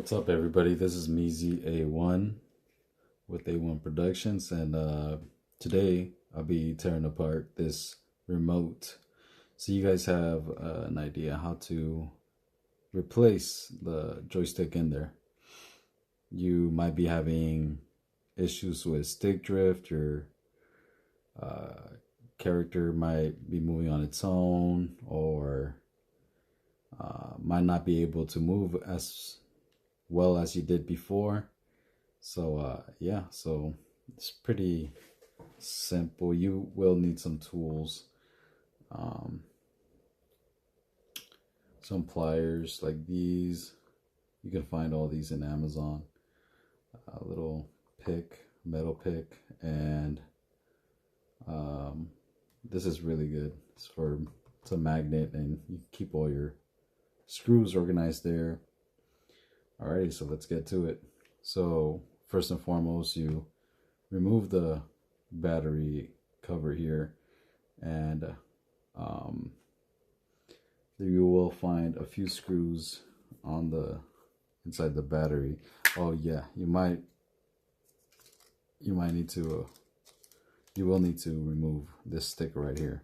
What's up, everybody? This is Meezy A1 with A1 Productions, and today I'll be tearing apart this remote so you guys have an idea how to replace the joystick in there. You might be having issues with stick drift. Your character might be moving on its own, or might not be able to move as well as you did before. So yeah, so it's pretty simple. You will need some tools, some pliers like these. You can find all these in Amazon. A little pick, metal pick, and this is really good. It's a magnet, and you keep all your screws organized there. Alrighty, so let's get to it. So first and foremost, you remove the battery cover here, and you will find a few screws on the inside the battery. Oh yeah, you need to you will need to remove this sticker right here.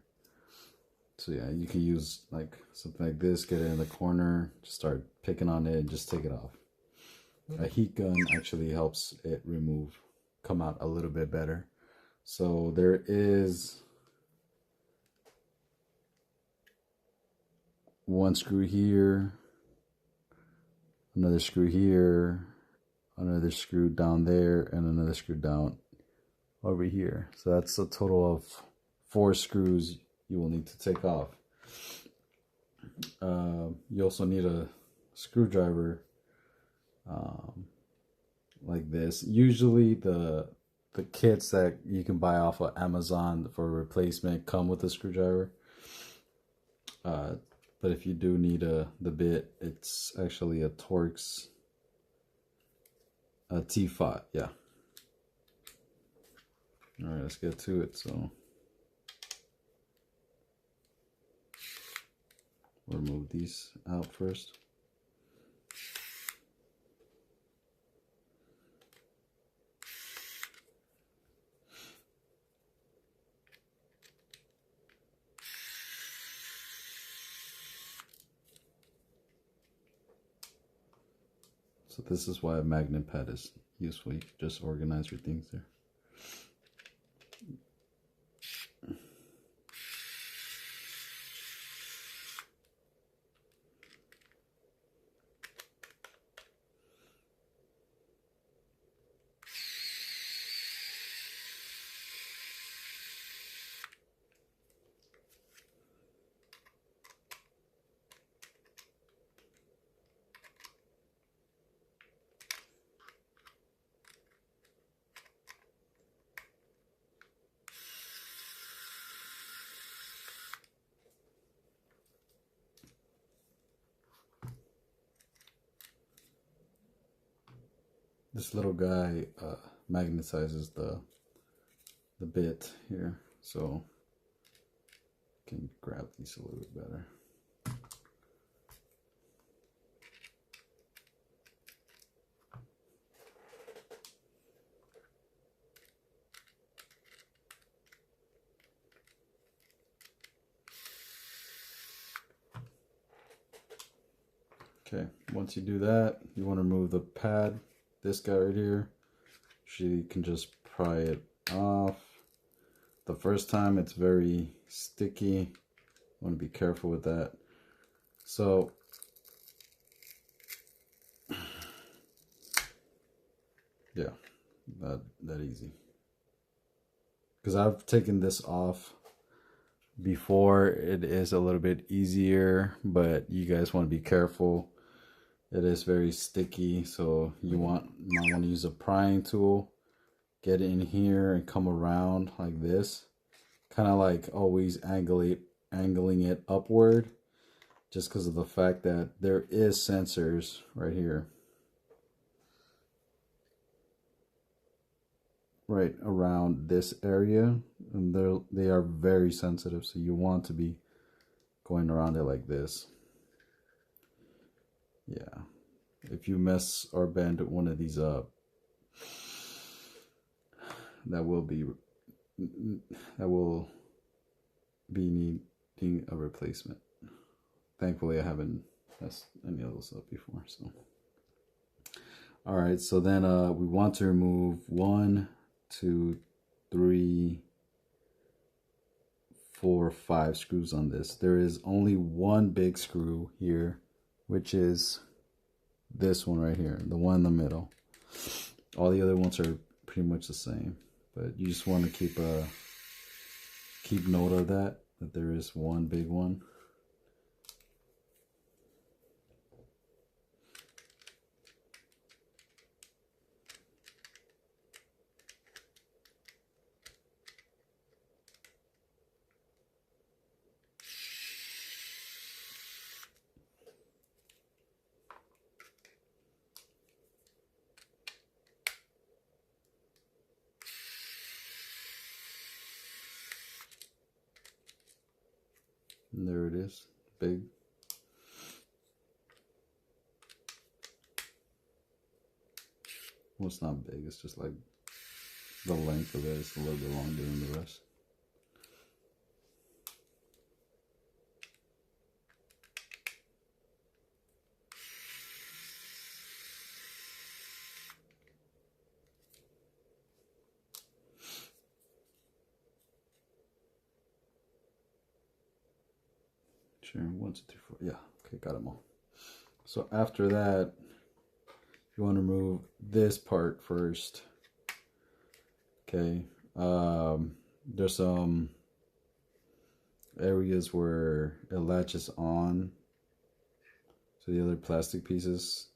So yeah, you can use like something like this, get it in the corner, just start picking on it and just take it off. A heat gun actually helps it come out a little bit better. So there is one screw here, another screw here, another screw down there, and another screw down over here. So that's a total of 4 screws you will need to take off. You also need a screwdriver like this. Usually the kits that you can buy off of Amazon for replacement come with a screwdriver. But if you do need the bit, it's actually a Torx T-Fot. Yeah. All right, let's get to it. So we'll remove these out first. So this is why a magnet pad is useful. You can just organize your things there. This little guy magnetizes the bit here, so you can grab these a little bit better. Okay, once you do that, you want to remove the pad. This guy right here, you can just pry it off. The first time it's very sticky. You want to be careful with that. So yeah, that easy. Because I've taken this off before. It is a little bit easier, but you guys want to be careful. It is very sticky, so you might want to use a prying tool. Get in here and come around like this, kind of like always angling it upward, just because of the fact that there is sensors right here, right around this area, and they are very sensitive. So you want to be going around it like this. Yeah, if you mess or bend one of these up, that will be needing a replacement. Thankfully, I haven't messed any of those up before. So, all right. So then we want to remove 1, 2, 3, 4, 5 screws on this. There is only one big screw here, which is this one right here, the one in the middle. All the other ones are pretty much the same, but you just want to keep note of that there is one big one. And there it is, big. Well, it's not big, it's just like the length of it is a little bit longer than the rest. Sure, 1, 2, 3, 4. Yeah, okay, got them all. So after that, you want to remove this part first. Okay, there's some areas where it latches on to the other plastic pieces.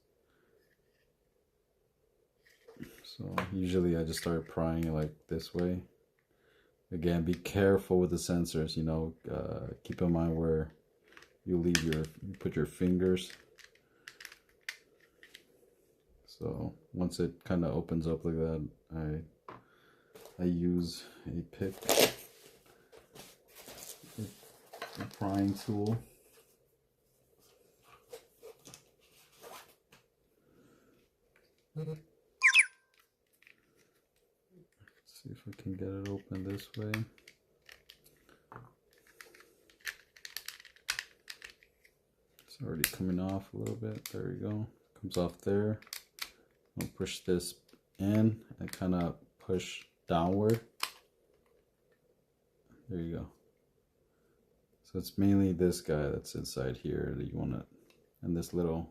So usually I just start prying it like this way. Again, be careful with the sensors, you know, keep in mind where you put your fingers. So once it kind of opens up like that, I use a pick, a prying tool. Let's see if I can get it open this way. It's already coming off a little bit. There we go. Comes off there. I'll push this in and kind of push downward. There you go. So it's mainly this guy that's inside here that you want to, and this little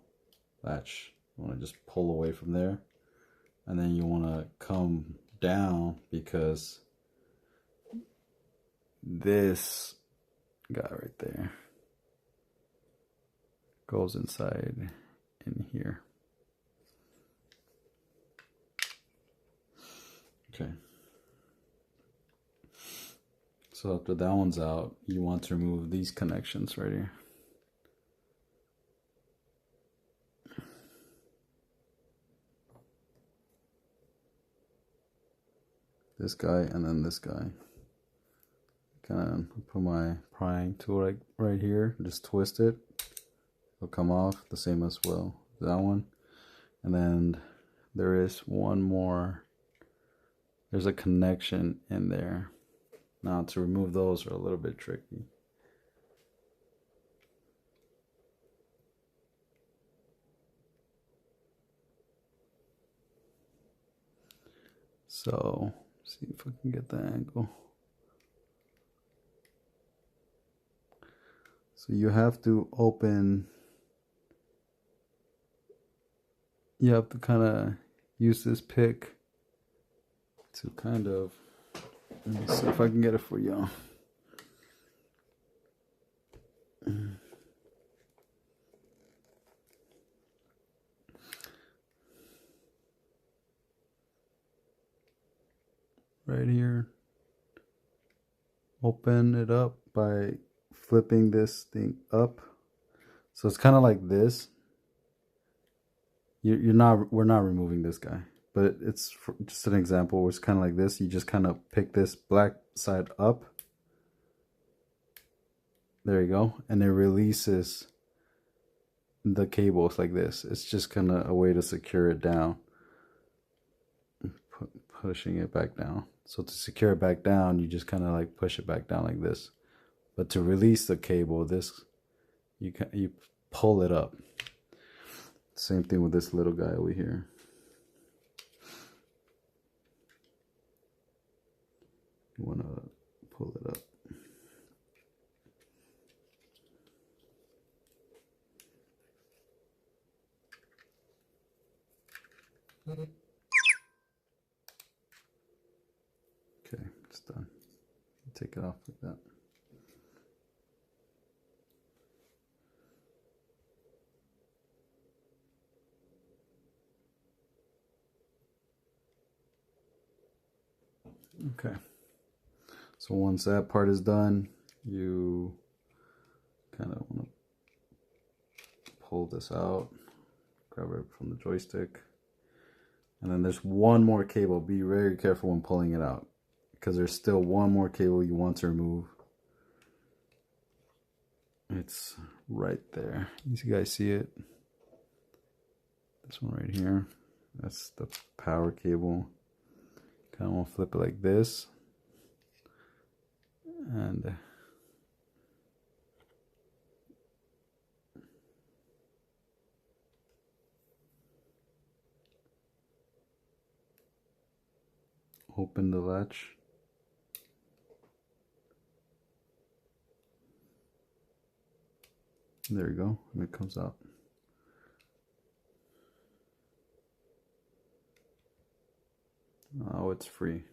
latch, you want to just pull away from there. And then you want to come down because this guy right there goes inside in here. Okay. So after that one's out, you want to remove these connections right here. This guy and then this guy. Kind of put my prying tool right here, just twist it. It'll come off, the same as well. That one. And then there is one more. There's a connection in there. Now to remove those are a little bit tricky. So, see if I can get the angle. So you have to open, you have to kind of use this pick to kind of, let me see if I can get it for y'all. Right here. Open it up by flipping this thing up. So it's kind of like this. We're not removing this guy, but it's just an example where it's kind of like this. You just kind of pick this black side up. There you go. And it releases the cables like this. It's just kind of a way to secure it down. Pushing it back down. So to secure it back down, you just kind of like push it back down like this. But to release the cable, you pull it up. Same thing with this little guy over here. You want to pull it up. Okay, it's done. Take it off like that. Okay, so once that part is done, you kind of want to pull this out, grab it from the joystick, and then there's one more cable. Be very careful when pulling it out, because there's still one more cable you want to remove. It's right there. You guys see it? This one right here. That's the power cable. Kind of want to flip it like this, and open the latch. There you go, and it comes out. Oh, it's free.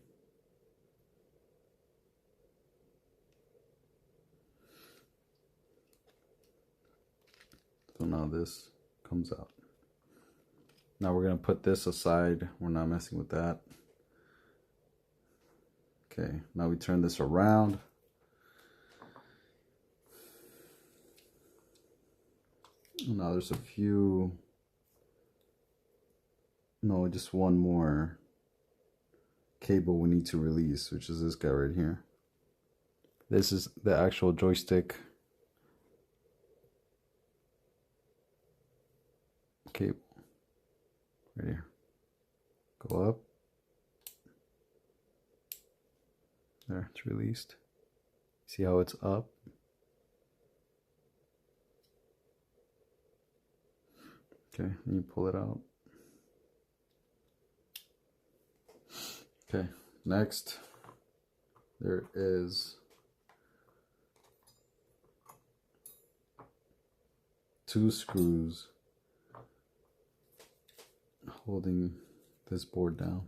So now this comes out. Now we're going to put this aside. We're not messing with that. Okay, now we turn this around. Now there's a few, no, just one more cable we need to release, which is this guy right here. This is the actual joystick cable right here. Go up. There, it's released. See how it's up? Okay, then you pull it out. Okay, next there is two screws holding this board down.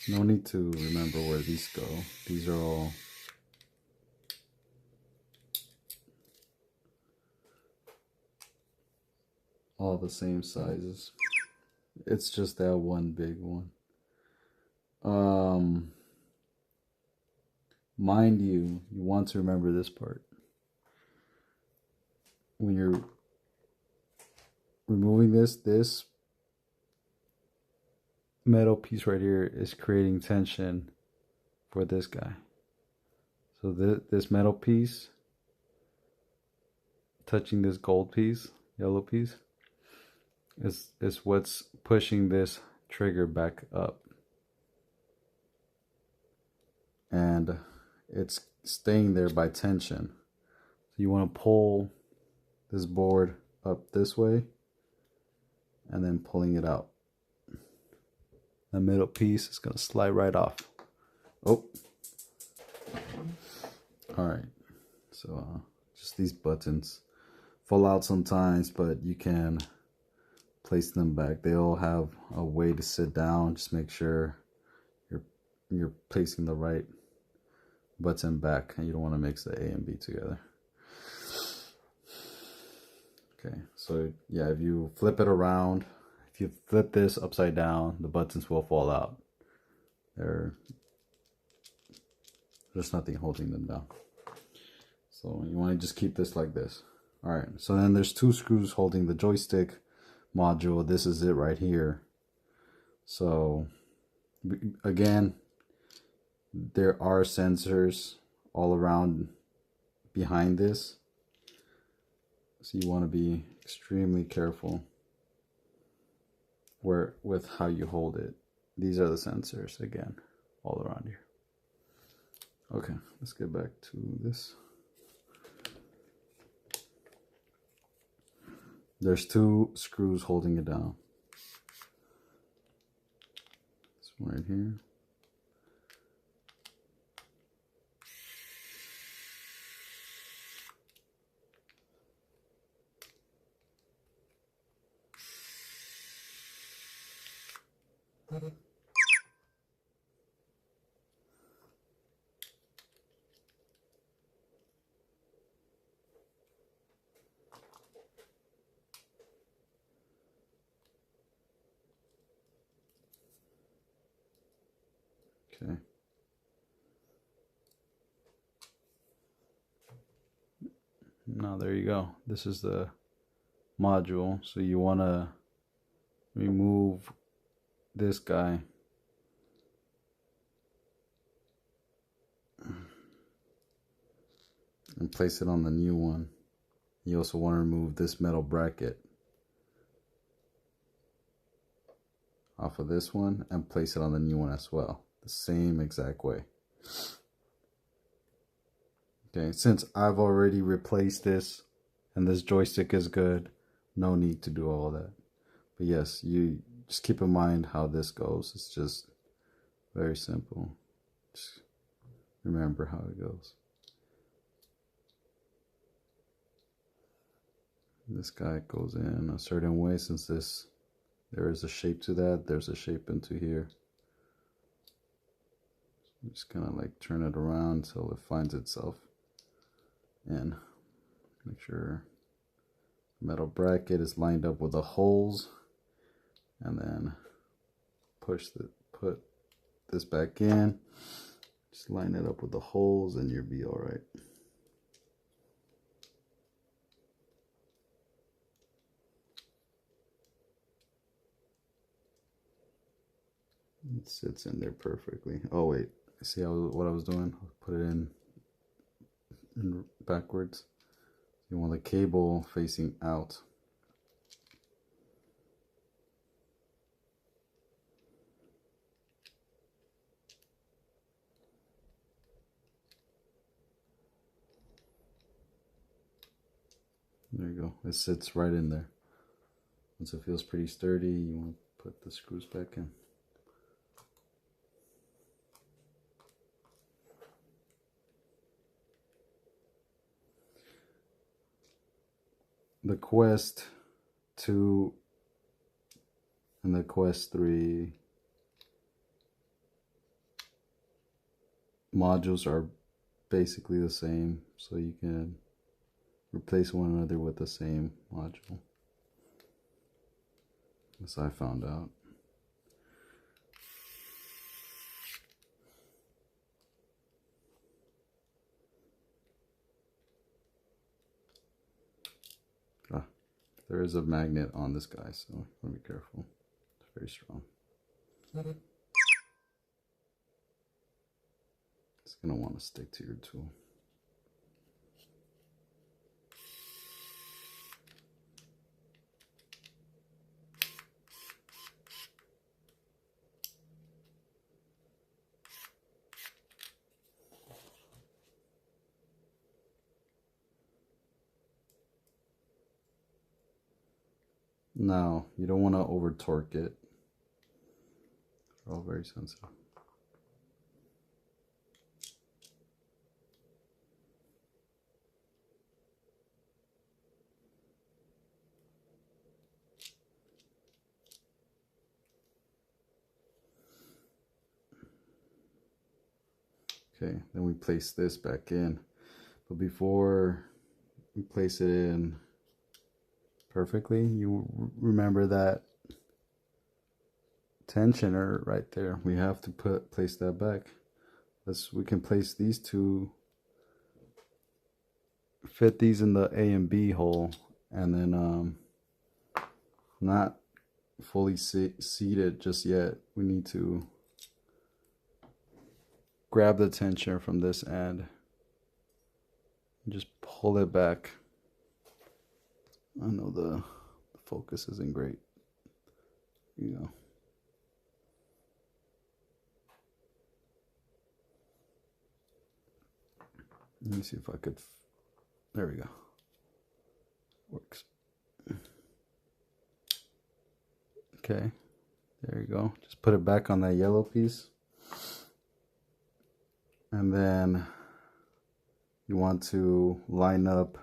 No need to remember where these go. These are all the same sizes. It's just that one big one. Mind you, you want to remember this part. When you're removing this metal piece right here is creating tension for this guy. So this metal piece touching this gold piece, yellow piece, is what's pushing this trigger back up. And it's staying there by tension. So you want to pull this board up this way and then pulling it out. The middle piece is going to slide right off. Oh. Alright. So just these buttons fall out sometimes, but you can place them back. They all have a way to sit down. Just make sure you're placing the right button back, and you don't want to mix the A and B together. Okay, so yeah, if you flip it around, if you flip this upside down, the buttons will fall out. There's nothing holding them down. So you want to just keep this like this. All right, so then there's 2 screws holding the joystick module. This is it right here. So again, there are sensors all around behind this. So you want to be extremely careful with how you hold it. These are the sensors again, all around here. Okay, let's get back to this. There's 2 screws holding it down. This one right here. Okay. Now there you go. This is the module. So you want to remove this guy. And place it on the new one. You also want to remove this metal bracket off of this one and place it on the new one as well. The same exact way. Okay, since I've already replaced this and this joystick is good, no need to do all that. But yes, you just keep in mind how this goes. It's just very simple. Just remember how it goes. This guy goes in a certain way. Since there is a shape to that, there's a shape into here. I'm just gonna like turn it around until it finds itself in. Make sure the metal bracket is lined up with the holes, and then put this back in. Just line it up with the holes and you'll be all right. It sits in there perfectly. Oh wait, see what I was doing? Put it in backwards. You want the cable facing out. There you go. It sits right in there. Once it feels pretty sturdy, you want to put the screws back in. The Quest 2 and the Quest 3 modules are basically the same, so you can replace one another with the same module, as I found out. There is a magnet on this guy, so you want to be careful. It's very strong. It's going to want to stick to your tool. Now, you don't want to over torque it. They're all very sensitive. Okay, then we place this back in. But before we place it in perfectly, you remember that tensioner right there. We have to place that back. We can place these 2 fit these in the A and B hole, and then not fully seated just yet. We need to grab the tensioner from this end and just pull it back. I know the focus isn't great. You know. Let me see if I could. There we go. Works. Okay. There you go. Just put it back on that yellow piece. And then you want to line up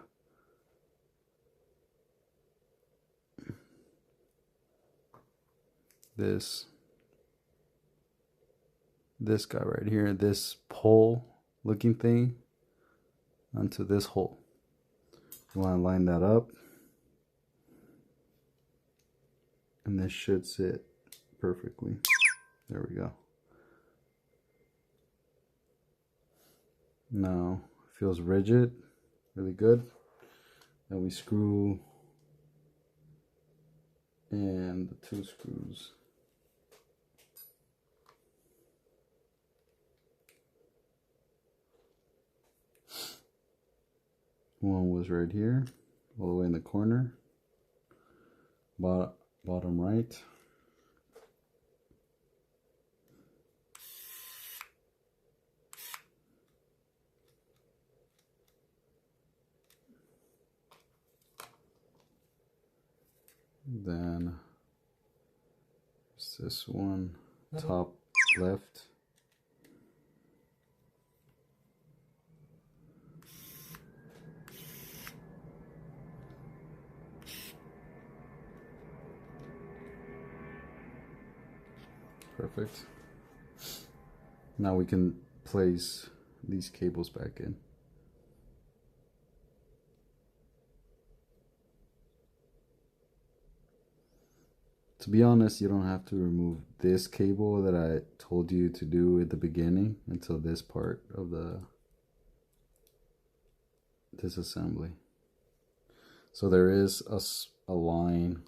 this guy right here, this pole looking thing, onto this hole. You want to line that up, and this should sit perfectly. There we go. Now it feels rigid, really good. Then we screw in the 2 screws. One was right here, all the way in the corner, bottom right. Then this one, top left. Perfect. Now we can place these cables back in. To be honest, you don't have to remove this cable that I told you to do at the beginning until this part of the disassembly. So there is a line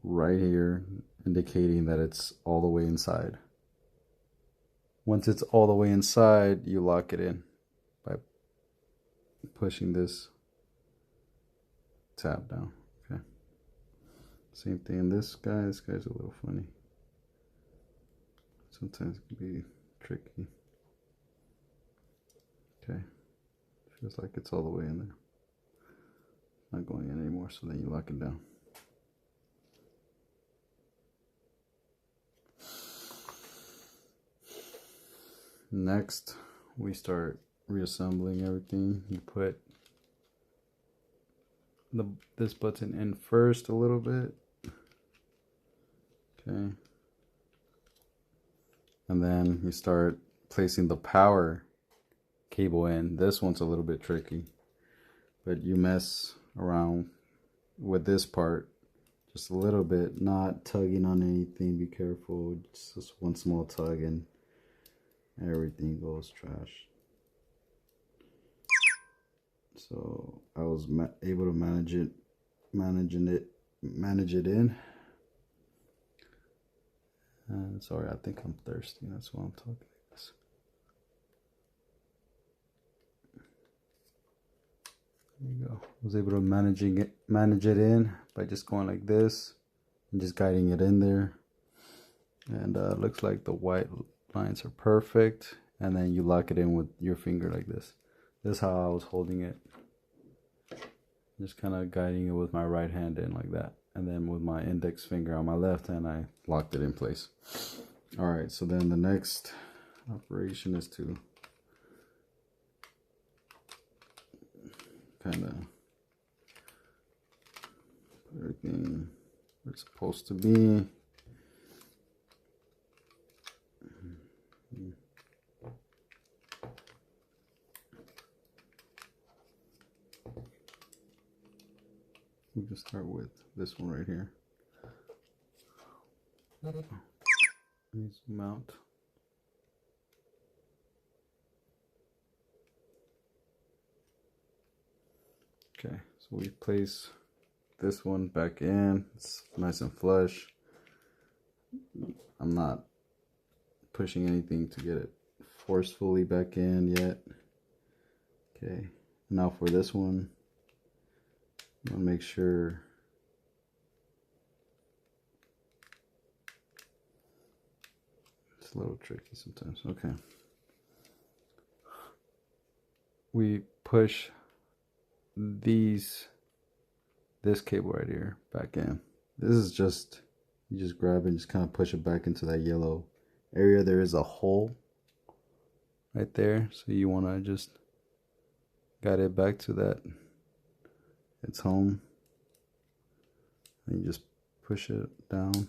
right here indicating that it's all the way inside. Once it's all the way inside, you lock it in by pushing this tab down. Okay. Same thing in this guy. This guy's a little funny. Sometimes it can be tricky. Okay. Feels like it's all the way in there. Not going in anymore, so then you lock it down. Next, we start reassembling everything. You put this button in first a little bit. Okay. And then you start placing the power cable in. This one's a little bit tricky, but you mess around with this part just a little bit, not tugging on anything. Be careful. Just one small tug and everything goes trash. So I was able to manage it in. And sorry, I think I'm thirsty. That's why I'm talking like this. There you go. I was able to manage it in by just going like this and just guiding it in there. And looks like the white lines are perfect, and then you lock it in with your finger like this. This is how I was holding it, just kind of guiding it with my right hand in like that, and then with my index finger on my left hand I locked it in place. All right, so then the next operation is to kind of put everything where it's supposed to be. We can start with this one right here. Needs to mount. Okay, so we place this one back in. It's nice and flush. I'm not pushing anything to get it forcefully back in yet. Okay, now for this one, I'm gonna make sure it's a little tricky sometimes. Okay, we push this cable right here back in. This is just, you just grab it and just kind of push it back into that yellow area. There is a hole right there, so you want to just guide it back to that, its home, and you just push it down.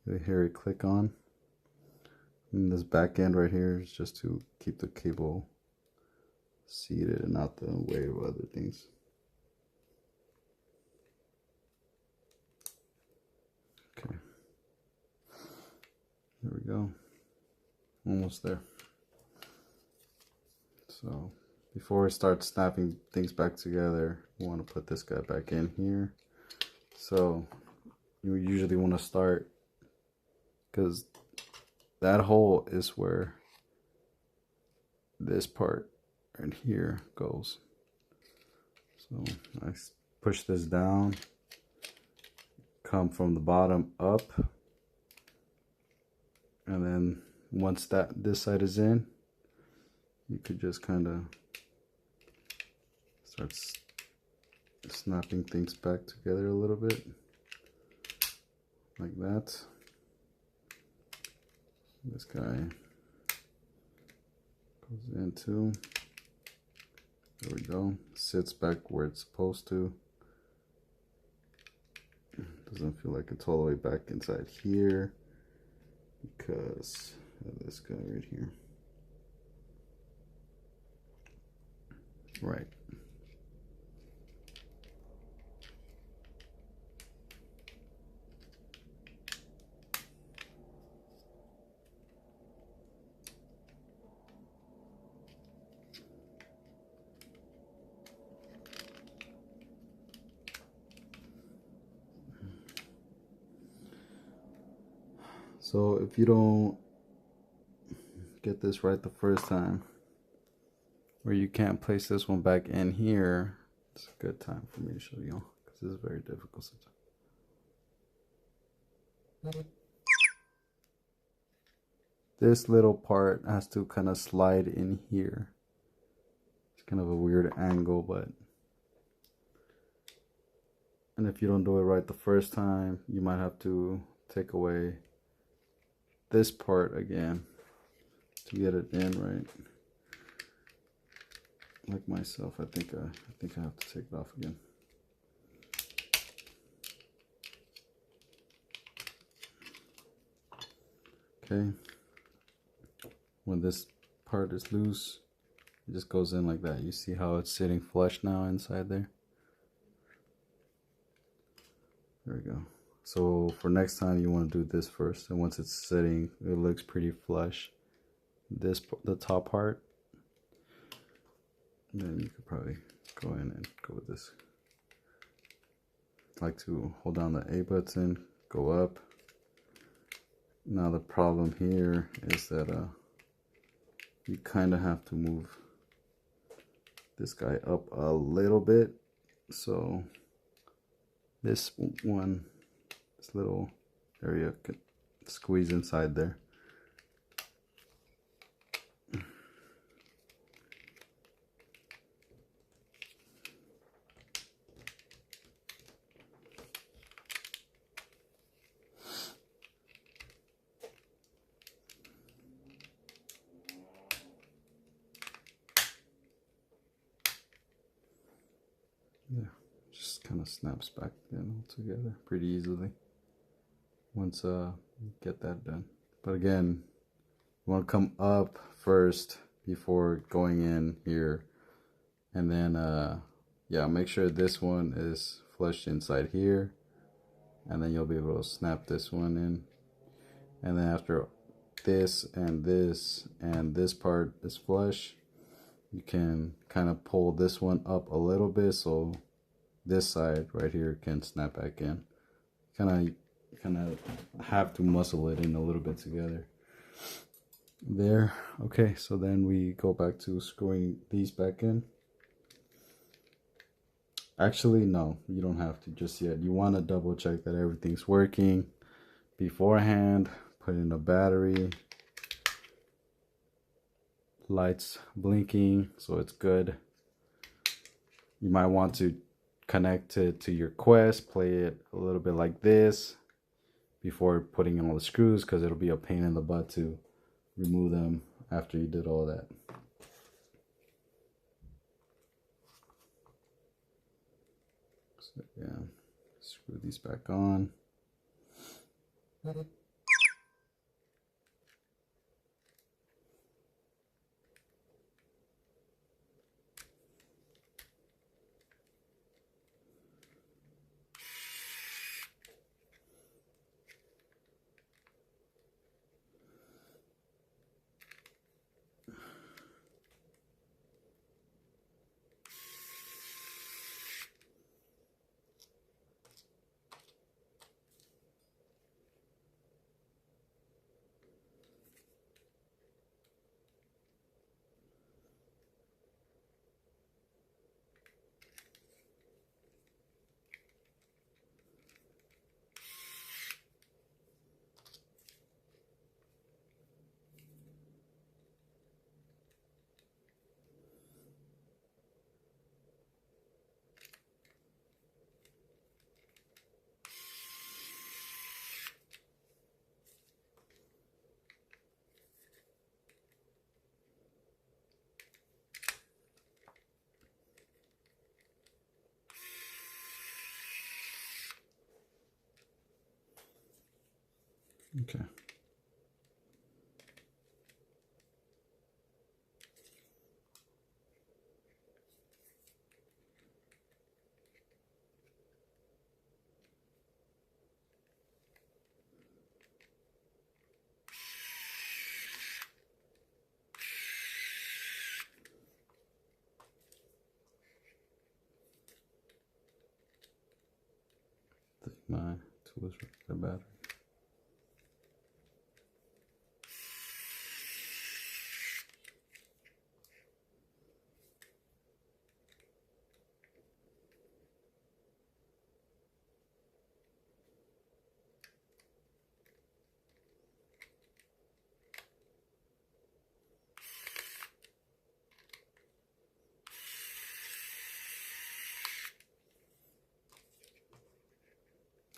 You hear it click on, and this back end right here is just to keep the cable seated and not the way of other things. Okay, there we go, almost there. So before we start snapping things back together, you want to put this guy back in here. So you usually want to start, because that hole is where this part right here goes. So I push this down, come from the bottom up, and then once this side is in, you could just kind of start snapping things back together a little bit, like that. This guy goes into, there we go, sits back where it's supposed to. Doesn't feel like it's all the way back inside here because of this guy right here. Right. So if you don't get this right the first time, or you can't place this one back in here, it's a good time for me to show you, because this is very difficult sometimes. This little part has to kind of slide in here. It's kind of a weird angle, but, and if you don't do it right the first time, you might have to take away this part again to get it in right. Like myself, I think I have to take it off again. Okay. When this part is loose, it just goes in like that. You see how it's sitting flush now inside there? There we go. So for next time, you want to do this first, and once it's sitting, it looks pretty flush. The top part, then you could probably go in and go with this. I like to hold down the A button, go up. Now the problem here is that you kind of have to move this guy up a little bit, so this one, this little area could squeeze inside there. Yeah, just kind of snaps back in all together pretty easily once you get that done. But again, you want to come up first before going in here, and then yeah, make sure this one is flush inside here, and then you'll be able to snap this one in. And then after this and this and this part is flush, you can kind of pull this one up a little bit so this side right here can snap back in. Kind of have to muscle it in a little bit together. There. Okay, so then we go back to screwing these back in. Actually, no, you don't have to just yet. You want to double check that everything's working beforehand. Put in a battery, lights blinking, so it's good. You might want to connect it to your Quest, play it a little bit like this before putting in all the screws, because it'll be a pain in the butt to remove them after you did all that. So yeah, screw these back on. Okay. I think my tool is the battery.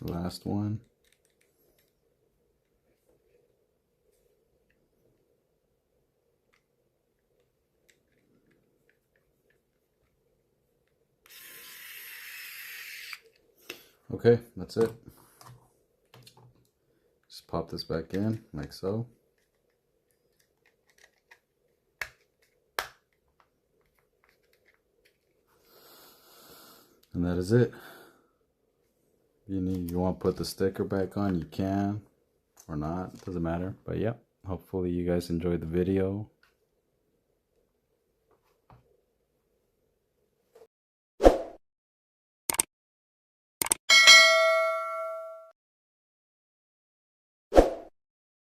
Last one. Okay, that's it. Just pop this back in like so. And that is it. You want to put the sticker back on, you can, or not, doesn't matter. But yeah, hopefully you guys enjoyed the video.